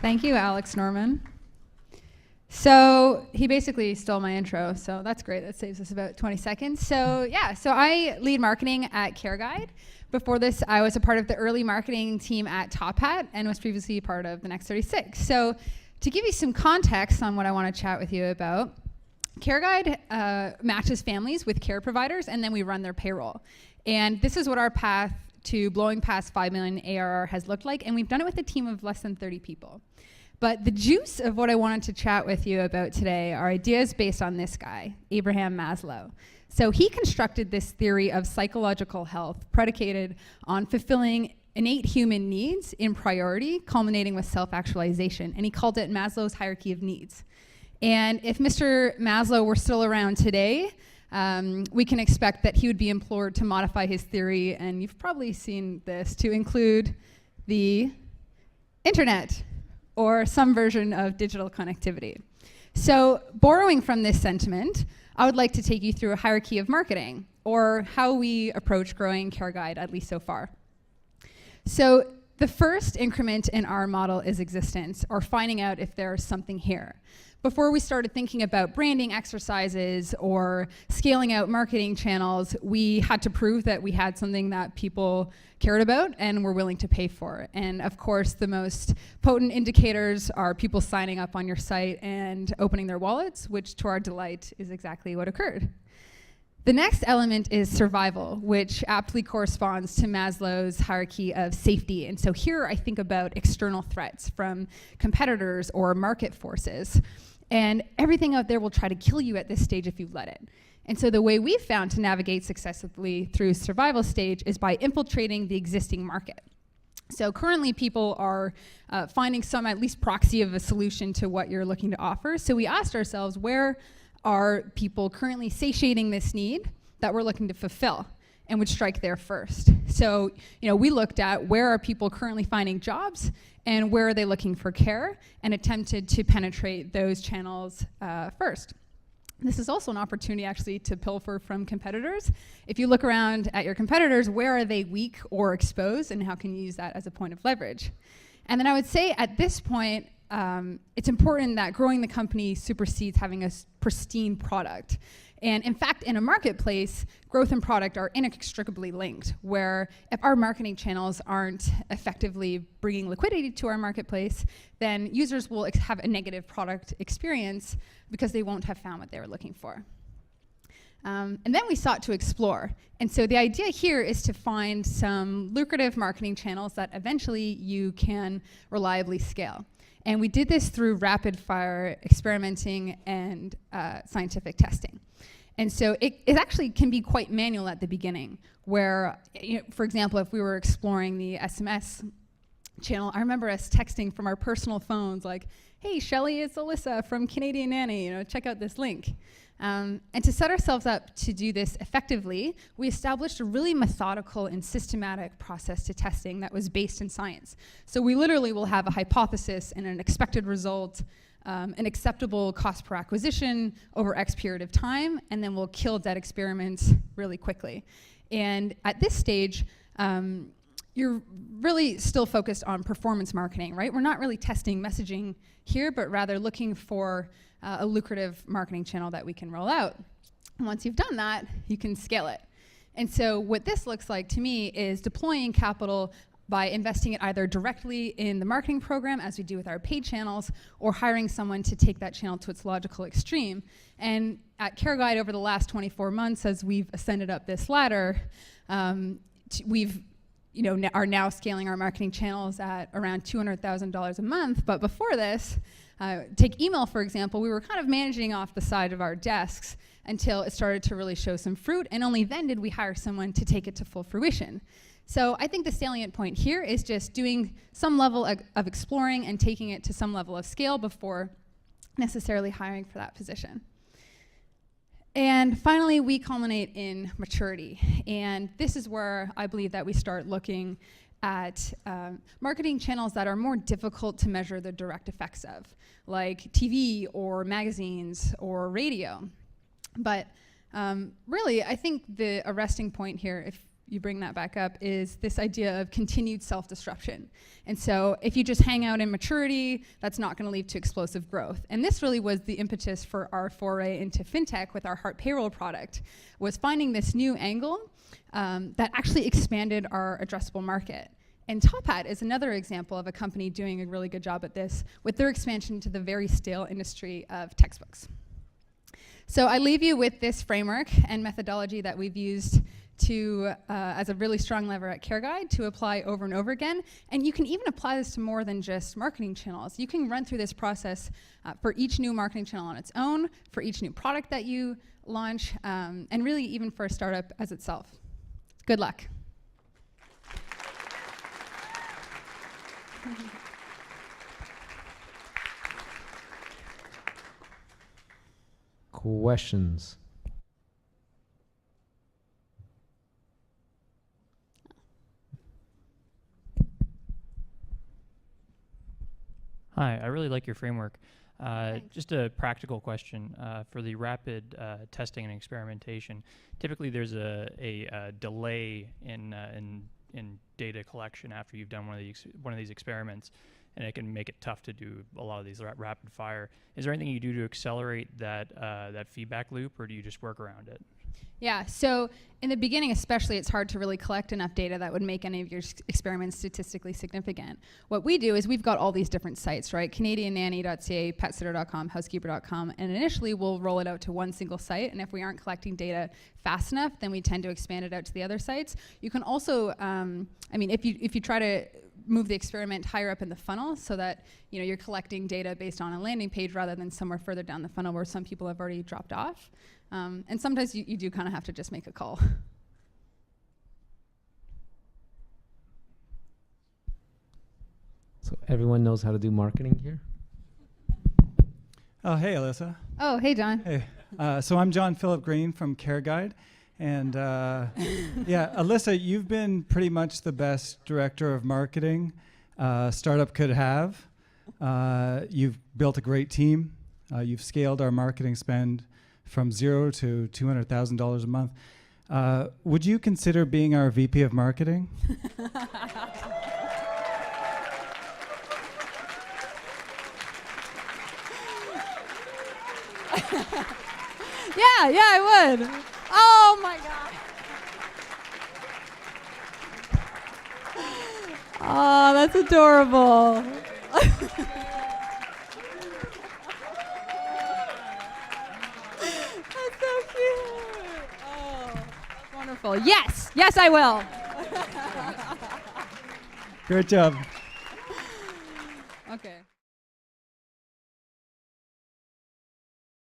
Thank you, Alex Norman. So he basically stole my intro, so that's great. That saves us about 20 seconds. So I lead marketing at CareGuide. Before this, I was a part of the early marketing team at Top Hat and was previously part of the Next 36. So to give you some context on what I want to chat with you about, CareGuide matches families with care providers, and then we run their payroll. And this is what our path to blowing past 5 million ARR has looked like, and we've done it with a team of less than 30 people. But the juice of what I wanted to chat with you about today are ideas based on this guy, Abraham Maslow. So he constructed this theory of psychological health predicated on fulfilling innate human needs in priority, culminating with self-actualization, and he called it Maslow's hierarchy of needs. And if Mr. Maslow were still around today, we can expect that he would be implored to modify his theory, and you've probably seen this, to include the internet or some version of digital connectivity. So borrowing from this sentiment, I would like to take you through a hierarchy of marketing, or how we approach growing CareGuide, at least so far. So the first increment in our model is existence, or finding out if there's something here. Before we started thinking about branding exercises or scaling out marketing channels, we had to prove that we had something that people cared about and were willing to pay for. And of course, the most potent indicators are people signing up on your site and opening their wallets, which to our delight is exactly what occurred. The next element is survival, which aptly corresponds to Maslow's hierarchy of safety. And so here I think about external threats from competitors or market forces. And everything out there will try to kill you at this stage if you let it. And so the way we've found to navigate successfully through survival stage is by infiltrating the existing market. So currently people are finding some at least proxy of a solution to what you're looking to offer. So we asked ourselves, where are people currently satiating this need that we're looking to fulfill, and would strike there first. So, we looked at where are people currently finding jobs and where are they looking for care, and attempted to penetrate those channels first. This is also an opportunity actually to pilfer from competitors. If you look around at your competitors, where are they weak or exposed, and how can you use that as a point of leverage? And then I would say at this point, it's important that growing the company supersedes having a pristine product. And in fact, in a marketplace, growth and product are inextricably linked, where if our marketing channels aren't effectively bringing liquidity to our marketplace, then users will have a negative product experience because they won't have found what they were looking for. And then we sought to explore. And so the idea here is to find some lucrative marketing channels that eventually you can reliably scale. And we did this through rapid fire experimenting and scientific testing. And so it actually can be quite manual at the beginning, where, for example, if we were exploring the SMS channel, I remember us texting from our personal phones like, hey, Shelly, it's Alyssa from Canadian Nanny, check out this link. And to set ourselves up to do this effectively, we established a really methodical and systematic process to testing that was based in science. So we literally will have a hypothesis and an expected result, an acceptable cost per acquisition over X period of time, and then we'll kill dead experiments really quickly. And at this stage, you're really still focused on performance marketing, right? We're not really testing messaging here, but rather looking for a lucrative marketing channel that we can roll out. And once you've done that, you can scale it. And so what this looks like to me is deploying capital by investing it either directly in the marketing program, as we do with our paid channels, or hiring someone to take that channel to its logical extreme. And at CareGuide, over the last 24 months, as we've ascended up this ladder, we've are now scaling our marketing channels at around $200,000 a month. But before this, take email, for example, we were kind of managing off the side of our desks until it started to really show some fruit, and only then did we hire someone to take it to full fruition. So I think the salient point here is just doing some level of exploring and taking it to some level of scale before necessarily hiring for that position. And finally, we culminate in maturity. And this is where I believe that we start looking at marketing channels that are more difficult to measure the direct effects of, like TV or magazines or radio. But really, I think the arresting point here, you bring that back up, is this idea of continued self-disruption. And so if you just hang out in maturity, that's not going to lead to explosive growth. And this really was the impetus for our foray into fintech with our Heart Payroll product, was finding this new angle that actually expanded our addressable market. And Top Hat is another example of a company doing a really good job at this with their expansion to the very stale industry of textbooks. So I leave you with this framework and methodology that we've used to as a really strong lever at CareGuide to apply over and over again. And you can even apply this to more than just marketing channels. You can run through this process for each new marketing channel on its own, for each new product that you launch, and really even for a startup as itself. Good luck. Questions? Hi, I really like your framework. Just a practical question for the rapid testing and experimentation. Typically, there's a delay in data collection after you've done one of these experiments, and it can make it tough to do a lot of these rapid fire. Is there anything you do to accelerate that feedback loop, or do you just work around it? Yeah, so in the beginning especially, it's hard to really collect enough data that would make any of your experiments statistically significant. What we do is we've got all these different sites, right? CanadianNanny.ca, PetSitter.com, Housekeeper.com, and initially we'll roll it out to one single site, and if we aren't collecting data fast enough, then we tend to expand it out to the other sites. You can also, if you try to move the experiment higher up in the funnel so that you're collecting data based on a landing page rather than somewhere further down the funnel where some people have already dropped off. And sometimes you do kind of have to just make a call. So everyone knows how to do marketing here? Oh, hey, Alyssa. Oh, hey, John. Hey. So I'm John Philip Green from CareGuide. And yeah, Alyssa, you've been pretty much the best director of marketing a startup could have. You've built a great team. You've scaled our marketing spend from $0 to $200,000 a month. Would you consider being our VP of marketing? Yeah, I would. Oh my God. Oh, that's adorable. That's so cute. Oh, that's wonderful. Yes, I will. Great job. Okay.